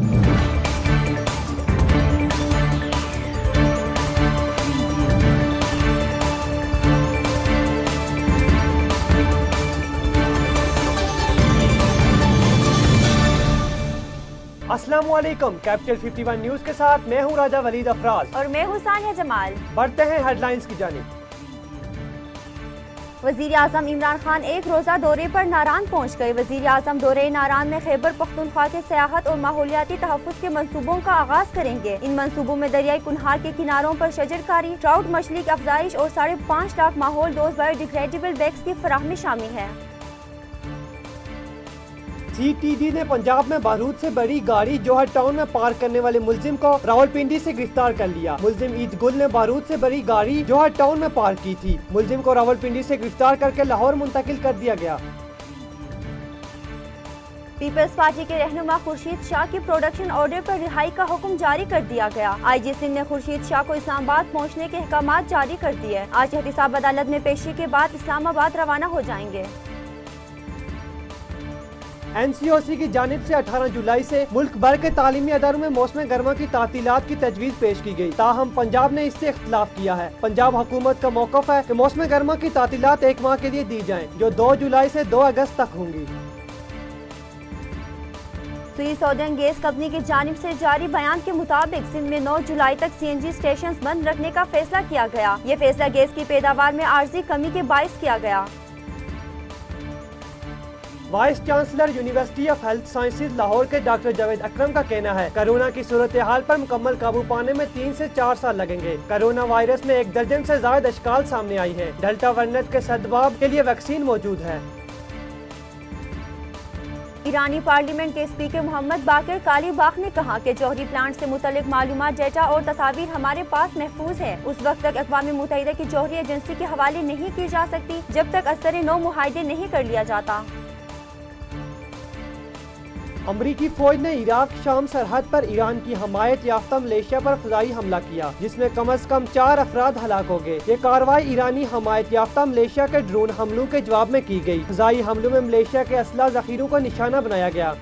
अस्सलामुअलैकुम। Capital 51 news के साथ मैं हूं राजा वलीद अफराज और मैं हूं सानिया जमाल। बढ़ते हैं हेडलाइंस की जानिब। वजीर आजम इमरान खान एक रोजा दौरे पर नारान पहुँच गए। वजीर आजम दौरे नारान में खैबर पख्तूनख्वा के सियाहत और माहौलियाती तहफ़्फ़ुज़ के मंसूबों का आगाज करेंगे। इन मंसूबों में दरियाई कुनहार के किनारों पर शजरकारी, ट्राउट मछली की अफजाइश और 5.5 लाख माहौल दोस्त बायोडिग्रेडेबल बैग्स की फराहमी शामिल है। CTD ने पंजाब में बारूद से बड़ी गाड़ी जौहर टाउन में पार्क करने वाले मुलजिम को रावलपिंडी से गिरफ्तार कर लिया। मुलजिम ईद गुल ने बारूद से बड़ी गाड़ी जौहर टाउन में पार्क की थी। मुलजिम को रावलपिंडी से गिरफ्तार करके लाहौर मुंतकिल कर दिया गया। पीपल्स पार्टी के रहनुमा खुर्शीद शाह की प्रोडक्शन ऑर्डर पर रिहाई का हुक्म जारी कर दिया गया। IG सिंध ने खुर्शीद शाह को इस्लामाबाद पहुंचने के अहकामात जारी कर दिए। आज एहतिसाब अदालत में पेशी के बाद इस्लामाबाद रवाना हो जाएंगे। NCOC की जानिब से 18 जुलाई से मुल्क भर के तालीमी अदारों में मौसम गर्मा की तातीलात की तजवीज़ पेश की गई। ताहम पंजाब ने इससे इख्तिलाफ किया है। पंजाब हुकूमत का मौक़िफ़ है कि मौसम गर्मा की तातीलात 1 माह के लिए दी जाएं, जो 2 जुलाई से 2 अगस्त तक होंगी। सऊदियन गैस कंपनी की जानिब से जारी बयान के मुताबिक सिंध में 9 जुलाई तक CNG स्टेशन बंद रखने का फैसला किया गया। ये फैसला गैस की पैदावार में आर्जी कमी के बाइस किया गया। Vice chancellor university of health sciences Lahore के डॉक्टर जावेद अकरम का कहना है कोरोना की सूरत हाल पर मुकम्मल काबू पाने में 3 से 4 साल लगेंगे। कोरोना वायरस में 1 दर्जन से ज्यादा अशकाल सामने आई है। डेल्टा वेरिएंट के सद्भाव के लिए वैक्सीन मौजूद है। ईरानी पार्लियामेंट के स्पीकर मोहम्मद बाकिर कालीबाग ने कहा कि जौहरी प्लांट से मुतल्लिक मालूमात, डेटा और तस्वीर हमारे पास महफूज है। उस वक्त तक अक़वाम मुत्तहिदा की जौहरी एजेंसी के हवाले नहीं की जा सकती जब तक असर नौ मुआहदे नहीं कर लिया जाता। अमरीकी फौज ने इराक शाम सरहद पर ईरान की हमायत याफ्ता मलेशिया पर फ़िज़ाई हमला किया, जिसमें कम से कम 4 अफराद हलाक हो गए। ये कार्रवाई ईरानी हमायत याफ्ता मलेशिया के ड्रोन हमलों के जवाब में की गई। फ़िज़ाई हमलों में मलेशिया के असला ज़ख़ीरों को निशाना बनाया गया।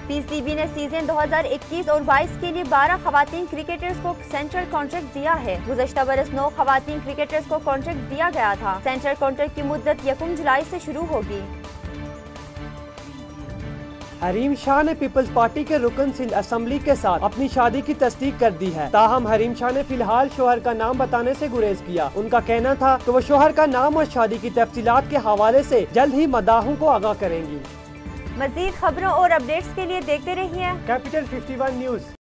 PCB ने सीजन 2021 और 22 के लिए 12 खवातीन क्रिकेटर्स को सेंट्रल कॉन्ट्रैक्ट दिया है। गुज़श्ता बरस 9 खवातीन क्रिकेटर्स को कॉन्ट्रैक्ट दिया गया था। सेंट्रल कॉन्ट्रैक्ट की मुद्दत 1 जुलाई से शुरू होगी। हरीम शाह ने पीपल्स पार्टी के रुकन सिंध असम्बली के साथ अपनी शादी की तस्दीक कर दी है। ताहम हरीम शाह ने फिलहाल शोहर का नाम बताने से गुरेज किया। उनका कहना था कि वो शोहर का नाम और शादी की तफसीलात के हवाले से जल्द ही मदाहों को आगाह करेंगी। मज़ीद खबरों और अपडेट्स के लिए देखते रहिए कैपिटल 51 न्यूज।